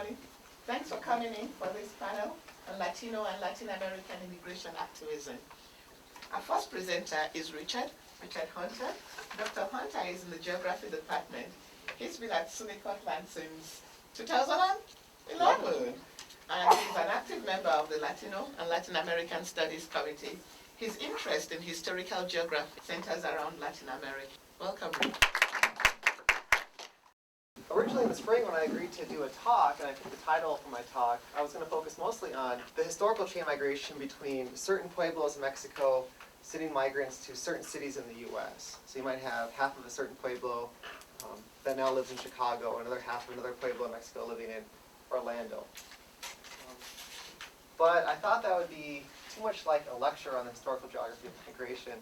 everybody. Thanks for coming in for this panel on Latino and Latin American immigration activism. Our first presenter is Richard Hunter. Dr. Hunter is in the geography department. He's been at SUNY Scotland since 2011. And he's an active member of the Latino and Latin American Studies Committee. His interest in historical geography centers around Latin America. Welcome, Richard. Originally in the spring when I agreed to do a talk, and I picked the title for my talk, I was going to focus mostly on the historical chain migration between certain pueblos in Mexico sending migrants to certain cities in the US. So you might have half of a certain pueblo that now lives in Chicago, and another half of another pueblo in Mexico living in Orlando. But I thought that would be too much like a lecture on the historical geography of migration.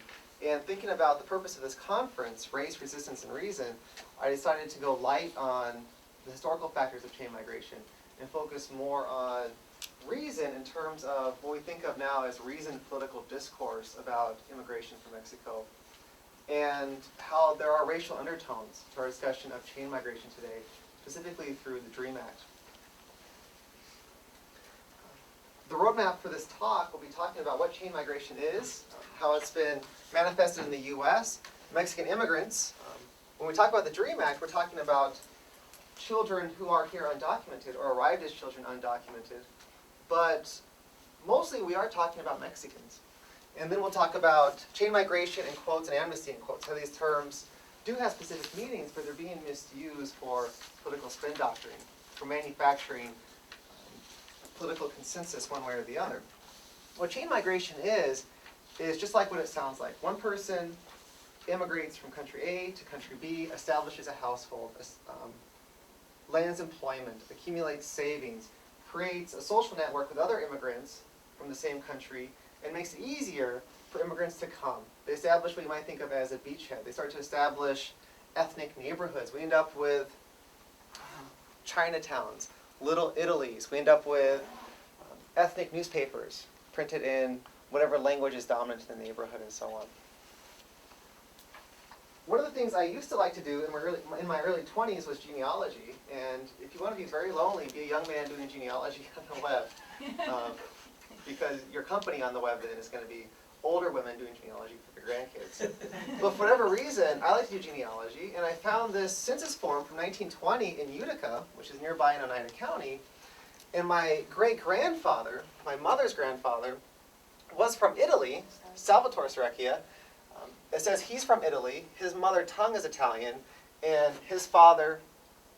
And thinking about the purpose of this conference, race, resistance, and reason, I decided to go light on the historical factors of chain migration and focus more on reason in terms of what we think of now as reasoned political discourse about immigration from Mexico, and how there are racial undertones to our discussion of chain migration today, specifically through the DREAM Act. The roadmap for this talk will be talking about what chain migration is, how it's been manifested in the US, Mexican immigrants. When we talk about the DREAM Act, we're talking about children who are here undocumented or arrived as children undocumented. But mostly we are talking about Mexicans. And then we'll talk about chain migration in quotes and amnesty in quotes, how these terms do have specific meanings, but they're being misused for political spin doctrine, for manufacturing political consensus one way or the other. What chain migration is just like what it sounds like. One person immigrates from country A to country B, establishes a household, lands employment, accumulates savings, creates a social network with other immigrants from the same country, and makes it easier for immigrants to come. They establish what you might think of as a beachhead. They start to establish ethnic neighborhoods. We end up with Chinatowns, Little Italies. We end up with ethnic newspapers printed in whatever language is dominant in the neighborhood and so on. One of the things I used to like to do in my early 20s was genealogy. And if you want to be very lonely, be a young man doing genealogy on the web. Because your company on the web then is going to be older women doing genealogy for your grandkids. But for whatever reason, I like to do genealogy. And I found this census form from 1920 in Utica, which is nearby in Oneida County. And my great-grandfather, my mother's grandfather, was from Italy, Salvatore Serecchia. It says he's from Italy, his mother tongue is Italian, and his father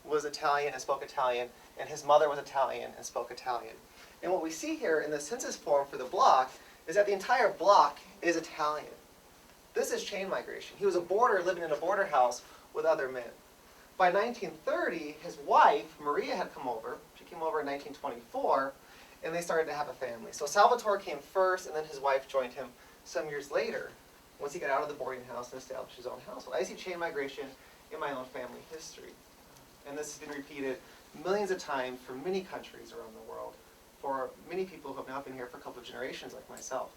was Italian and spoke Italian, and his mother was Italian and spoke Italian. And what we see here in the census form for the block is that the entire block is Italian. This is chain migration. He was a boarder living in a border house with other men. By 1930, his wife, Maria, had come over. She came over in 1924, and they started to have a family. So Salvatore came first, and then his wife joined him some years later, once he got out of the boarding house and established his own household. I see chain migration in my own family history. And this has been repeated millions of times for many countries around the world, for many people who have now been here for a couple of generations like myself.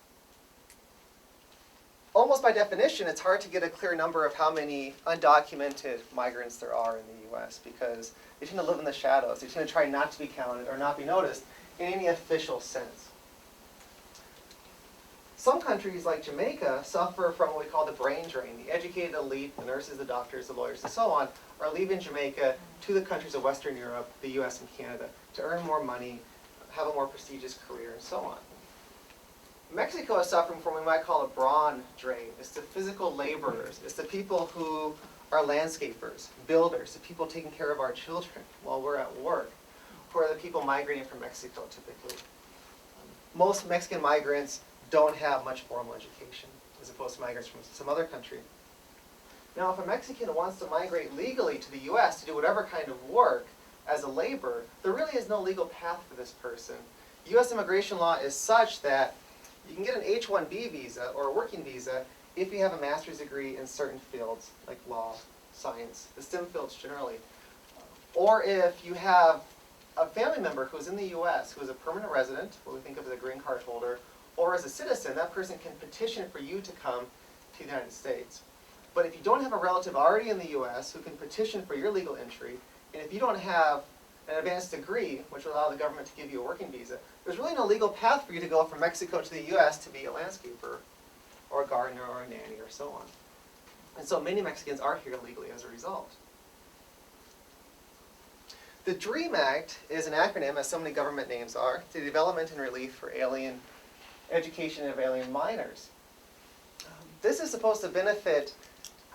Almost by definition, it's hard to get a clear number of how many undocumented migrants there are in the US because they tend to live in the shadows. They tend to try not to be counted or not be noticed in any official sense. Some countries like Jamaica suffer from what we call the brain drain. The educated elite, the nurses, the doctors, the lawyers, and so on, are leaving Jamaica to the countries of Western Europe, the US and Canada, to earn more money, have a more prestigious career, and so on. Mexico is suffering from what we might call a brawn drain. It's the physical laborers. It's the people who are landscapers, builders, the people taking care of our children while we're at work, who are the people migrating from Mexico typically. Most Mexican migrants don't have much formal education, as opposed to migrants from some other country. Now, if a Mexican wants to migrate legally to the US to do whatever kind of work as a laborer, there really is no legal path for this person. US immigration law is such that you can get an H-1B visa or a working visa if you have a master's degree in certain fields like law, science, the STEM fields generally. Or if you have a family member who's in the US, who is a permanent resident, what we think of as a green card holder, or as a citizen, that person can petition for you to come to the United States. But if you don't have a relative already in the US who can petition for your legal entry, and if you don't have an advanced degree, which would allow the government to give you a working visa, there's really no legal path for you to go from Mexico to the US to be a landscaper or a gardener or a nanny or so on. And so many Mexicans are here illegally as a result. The DREAM Act is an acronym, as so many government names are, to Development and Relief for Alien Education of Alien Minors. This is supposed to benefit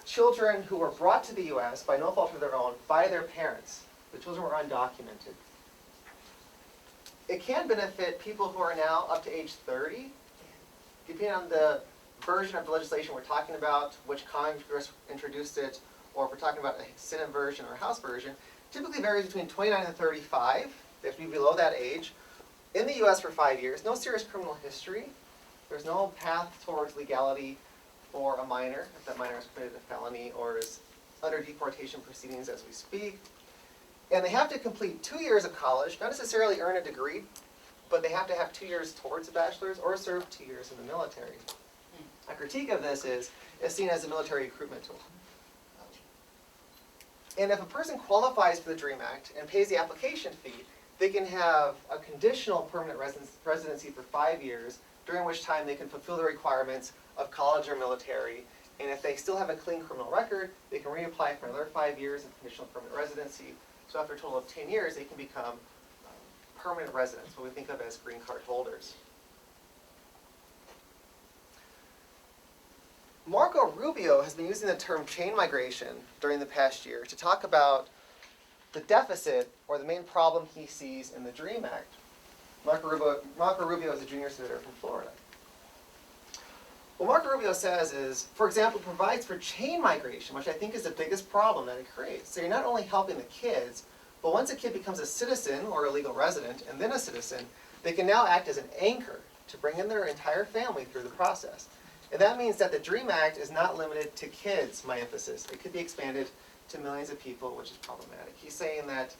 children who were brought to the US by no fault of their own by their parents. The children were undocumented. It can benefit people who are now up to age 30, depending on the version of the legislation we're talking about, which Congress introduced it, or if we're talking about a Senate version or a House version. Typically varies between 29 and 35. They have to be below that age. In the US for 5 years, no serious criminal history. There's no path towards legality for a minor, if that minor has committed a felony or is under deportation proceedings as we speak. And they have to complete 2 years of college, not necessarily earn a degree, but they have to have 2 years towards a bachelor's or serve 2 years in the military. A critique of this is it's seen as a military recruitment tool. And if a person qualifies for the DREAM Act and pays the application fee, they can have a conditional permanent residency for 5 years, during which time they can fulfill the requirements of college or military. And if they still have a clean criminal record, they can reapply for another 5 years of conditional permanent residency. So after a total of 10 years, they can become permanent residents, what we think of as green card holders. Marco Rubio has been using the term chain migration during the past year to talk about the deficit or the main problem he sees in the DREAM Act. Marco Rubio is a junior senator from Florida. What Marco Rubio says is, for example, provides for chain migration, which I think is the biggest problem that it creates. So you're not only helping the kids, but once a kid becomes a citizen or a legal resident and then a citizen, they can now act as an anchor to bring in their entire family through the process. And that means that the DREAM Act is not limited to kids, my emphasis. It could be expanded to millions of people, which is problematic. He's saying that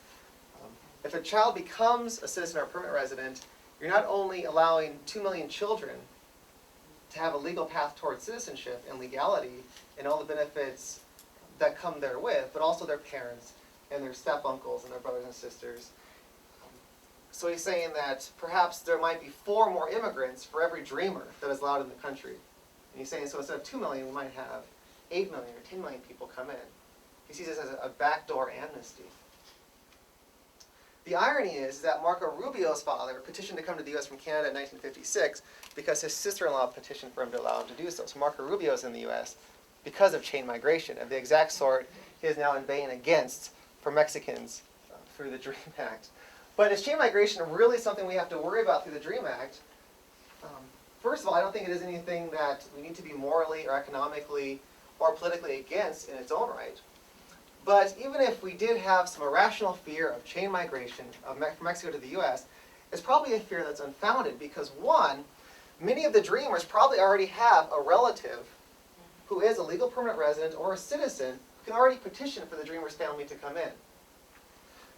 if a child becomes a citizen or a permanent resident, you're not only allowing 2 million children to have a legal path towards citizenship and legality and all the benefits that come therewith, but also their parents and their step-uncles and their brothers and sisters. So he's saying that perhaps there might be 4 more immigrants for every dreamer that is allowed in the country. And he's saying, so instead of 2 million, we might have 8 million or 10 million people come in. He sees this as a backdoor amnesty. The irony is that Marco Rubio's father petitioned to come to the U.S. from Canada in 1956 because his sister-in-law petitioned for him to allow him to do so. So Marco Rubio is in the U.S. because of chain migration, of the exact sort he is now inveighing against for Mexicans through the DREAM Act. But is chain migration really something we have to worry about through the DREAM Act? First of all, I don't think it is anything that we need to be morally or economically or politically against in its own right. But even if we did have some irrational fear of chain migration from Mexico to the U.S., it's probably a fear that's unfounded because, one, many of the dreamers probably already have a relative who is a legal permanent resident or a citizen who can already petition for the dreamer's family to come in.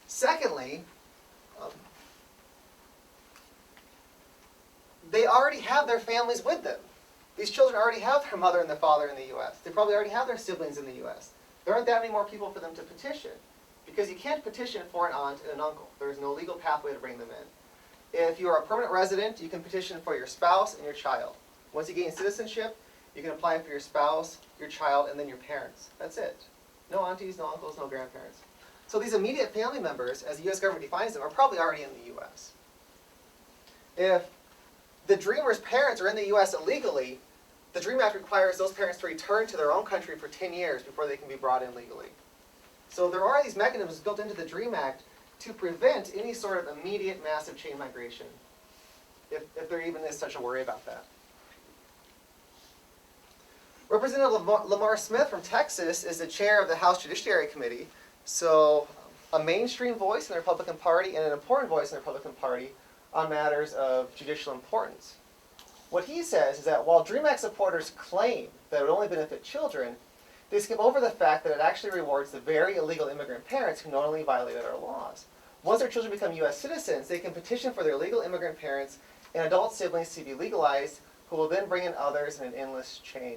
Secondly, they already have their families with them. These children already have their mother and their father in the U.S. They probably already have their siblings in the U.S. There aren't that many more people for them to petition because you can't petition for an aunt and an uncle. There's no legal pathway to bring them in. If you are a permanent resident, you can petition for your spouse and your child. Once you gain citizenship, you can apply for your spouse, your child, and then your parents. That's it. No aunties, no uncles, no grandparents. So these immediate family members, as the U.S. government defines them, are probably already in the U.S. If the dreamer's parents are in the U.S. illegally, the DREAM Act requires those parents to return to their own country for 10 years before they can be brought in legally. So there are these mechanisms built into the DREAM Act to prevent any sort of immediate massive chain migration, if there even is such a worry about that. Representative Lamar Smith from Texas is the chair of the House Judiciary Committee, so a mainstream voice in the Republican Party and an important voice in the Republican Party on matters of judicial importance. What he says is that while DREAM Act supporters claim that it would only benefit children, they skip over the fact that it actually rewards the very illegal immigrant parents who knowingly violated our laws. Once their children become U.S. citizens, they can petition for their legal immigrant parents and adult siblings to be legalized, who will then bring in others in an endless chain.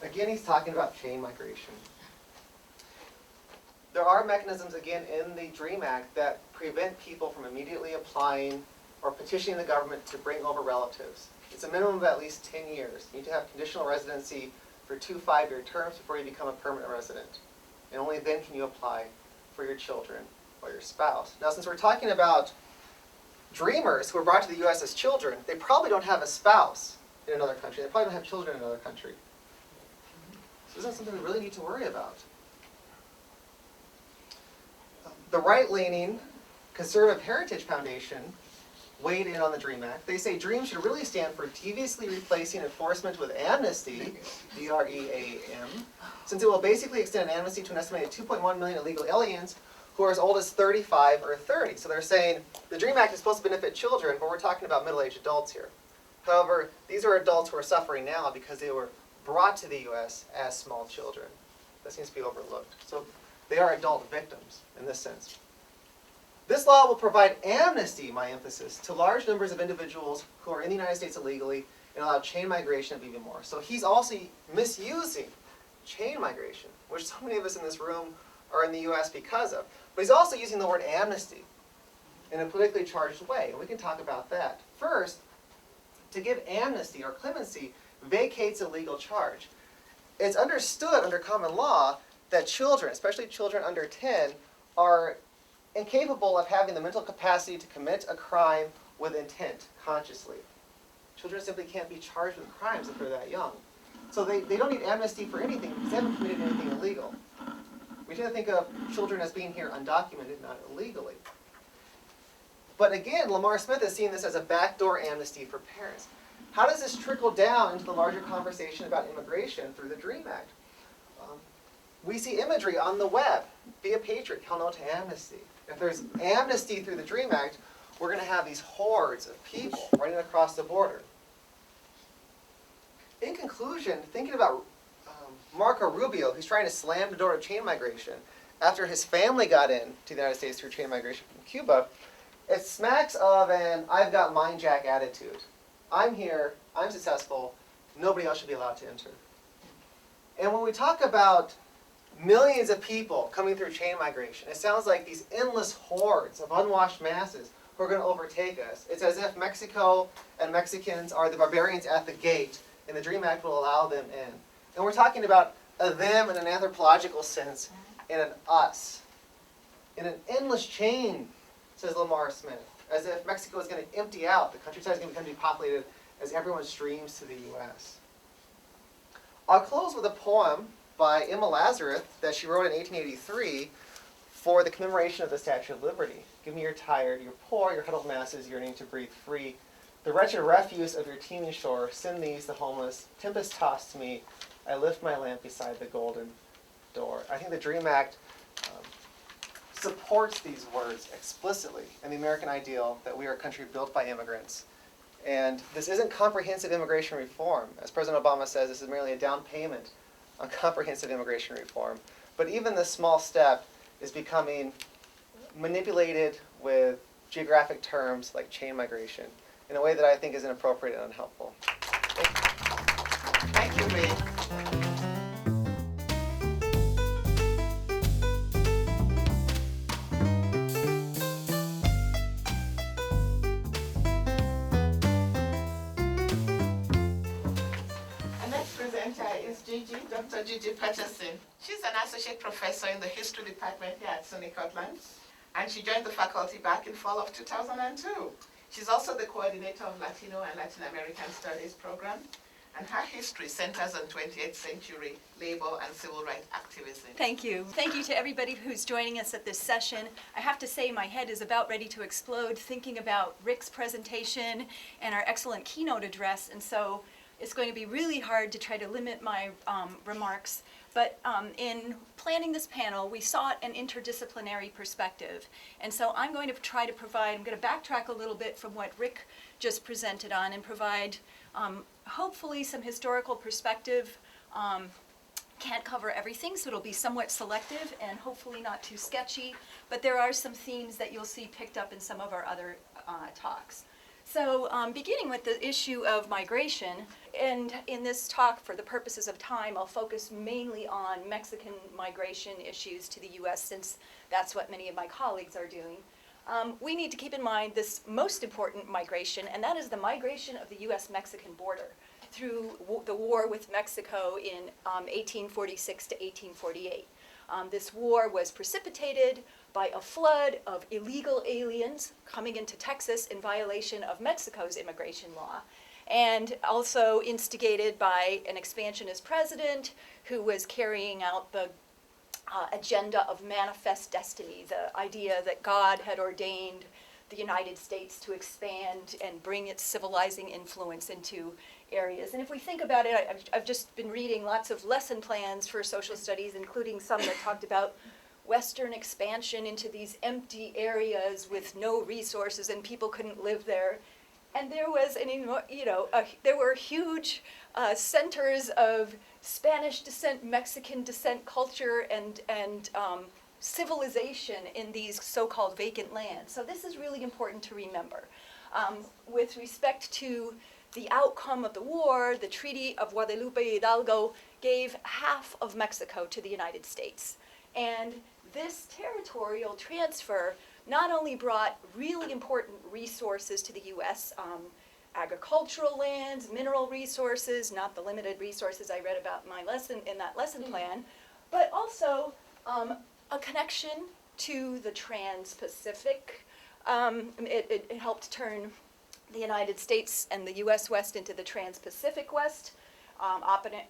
Again, he's talking about chain migration. there are mechanisms, again, in the DREAM Act that prevent people from immediately applying or petitioning the government to bring over relatives. It's a minimum of at least 10 years. You need to have conditional residency for 2 5-year terms before you become a permanent resident. And only then can you apply for your children or your spouse. Now, since we're talking about dreamers who were brought to the U.S. as children, they probably don't have a spouse in another country. They probably don't have children in another country. So this is something we really need to worry about. The right-leaning Conservative Heritage Foundation weighed in on the DREAM Act. They say DREAM should really stand for deviously replacing enforcement with amnesty, D-R-E-A-M, since it will basically extend an amnesty to an estimated 2.1 million illegal aliens who are as old as 35 or 30. So they're saying the DREAM Act is supposed to benefit children, but we're talking about middle-aged adults here. However, these are adults who are suffering now because they were brought to the U.S. as small children. That seems to be overlooked. So they are adult victims in this sense. This law will provide amnesty, my emphasis, to large numbers of individuals who are in the United States illegally and allow chain migration of even more. So he's also misusing chain migration, which so many of us in this room are in the U.S. because of. But he's also using the word amnesty in a politically charged way, and we can talk about that. First, to give amnesty or clemency vacates a legal charge. It's understood under common law that children, especially children under 10, are incapable of having the mental capacity to commit a crime with intent, consciously. Children simply can't be charged with crimes if they're that young. So they don't need amnesty for anything because they haven't committed anything illegal. We tend to think of children as being here undocumented, not illegally. But again, Lamar Smith is seeing this as a backdoor amnesty for parents. How does this trickle down into the larger conversation about immigration through the DREAM Act? We see imagery on the web. Be a patriot, hell no to amnesty. If there's amnesty through the DREAM Act, we're going to have these hordes of people running across the border. In conclusion, thinking about Marco Rubio, who's trying to slam the door of chain migration after his family got in to the United States through chain migration from Cuba, it smacks of an I've got mine jack attitude. I'm here, I'm successful, nobody else should be allowed to enter. And when we talk about millions of people coming through chain migration, it sounds like these endless hordes of unwashed masses who are going to overtake us. It's as if Mexico and Mexicans are the barbarians at the gate, and the DREAM Act will allow them in. And we're talking about a them in an anthropological sense and an us. In an endless chain, says Lamar Smith, as if Mexico is going to empty out, the countryside is going to become depopulated as everyone streams to the U.S. I'll close with a poem by Emma Lazarus that she wrote in 1883 for the commemoration of the Statue of Liberty. Give me your tired, your poor, your huddled masses yearning to breathe free. The wretched refuse of your teeming shore, send these, the homeless, tempest tossed to me. I lift my lamp beside the golden door. I think the DREAM Act supports these words explicitly in the American ideal that we are a country built by immigrants. And this isn't comprehensive immigration reform. As President Obama says, this is merely a down payment on comprehensive immigration reform. But even this small step is becoming manipulated with geographic terms like chain migration in a way that I think is inappropriate and unhelpful. Thank you, Ray. Our next presenter is Gigi, Dr. Gigi Patterson. She's an associate professor in the history department here at SUNY Cortland, and she joined the faculty back in fall of 2002. She's also the coordinator of Latino and Latin American Studies program, and her history centers on 20th century labor and civil rights activism. Thank you. Thank you to everybody who's joining us at this session. I have to say my head is about ready to explode thinking about Rick's presentation and our excellent keynote address, and so it's going to be really hard to try to limit my remarks. But in planning this panel, we sought an interdisciplinary perspective. And so I'm going to try to provide, I'm going to backtrack a little bit from what Rick just presented on and provide hopefully some historical perspective. Can't cover everything, so it'll be somewhat selective and hopefully not too sketchy. But there are some themes that you'll see picked up in some of our other talks. So beginning with the issue of migration, and in this talk, for the purposes of time, I'll focus mainly on Mexican migration issues to the US, since that's what many of my colleagues are doing. We need to keep in mind this most important migration, and that is the migration of the US-Mexican border through the war with Mexico in 1846 to 1848. This war was precipitated by a flood of illegal aliens coming into Texas in violation of Mexico's immigration law, and also instigated by an expansionist president who was carrying out the agenda of manifest destiny, the idea that God had ordained the United States to expand and bring its civilizing influence into areas. And if we think about it, I've just been reading lots of lesson plans for social studies, including some that talked about Western expansion into these empty areas with no resources, and people couldn't live there. And there was there were huge centers of Spanish descent, Mexican descent culture, and civilization in these so-called vacant lands. So this is really important to remember. With respect to the outcome of the war, the Treaty of Guadalupe Hidalgo gave half of Mexico to the United States. And this territorial transfer not only brought really important resources to the US, agricultural lands, mineral resources, not the limited resources I read about in that lesson plan, but also a connection to the Trans-Pacific. It helped turn the United States and the US West into the Trans-Pacific West,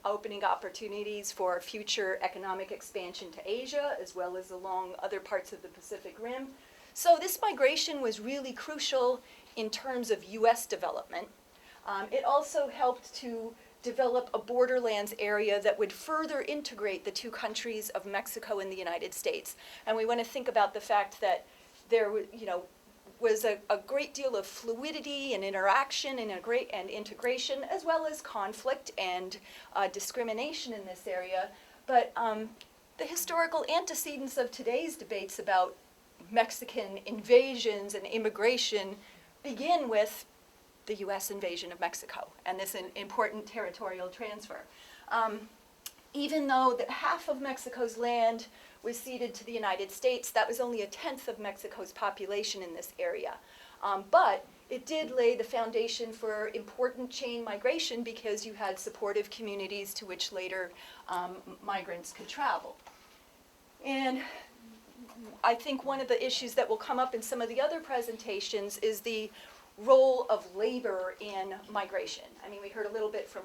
opening opportunities for future economic expansion to Asia, as well as along other parts of the Pacific Rim. So this migration was really crucial in terms of US development. It also helped to develop a borderlands area that would further integrate the two countries of Mexico and the United States. And we want to think about the fact that there was a great deal of fluidity and interaction and integration, as well as conflict and discrimination in this area. But the historical antecedents of today's debates about Mexican invasions and immigration begin with the US invasion of Mexico and this important territorial transfer. Even though that half of Mexico's land was ceded to the United States, that was only 1/10 of Mexico's population in this area. But it did lay the foundation for important chain migration because you had supportive communities to which later migrants could travel. And I think one of the issues that will come up in some of the other presentations is the role of labor in migration. I mean, we heard a little bit from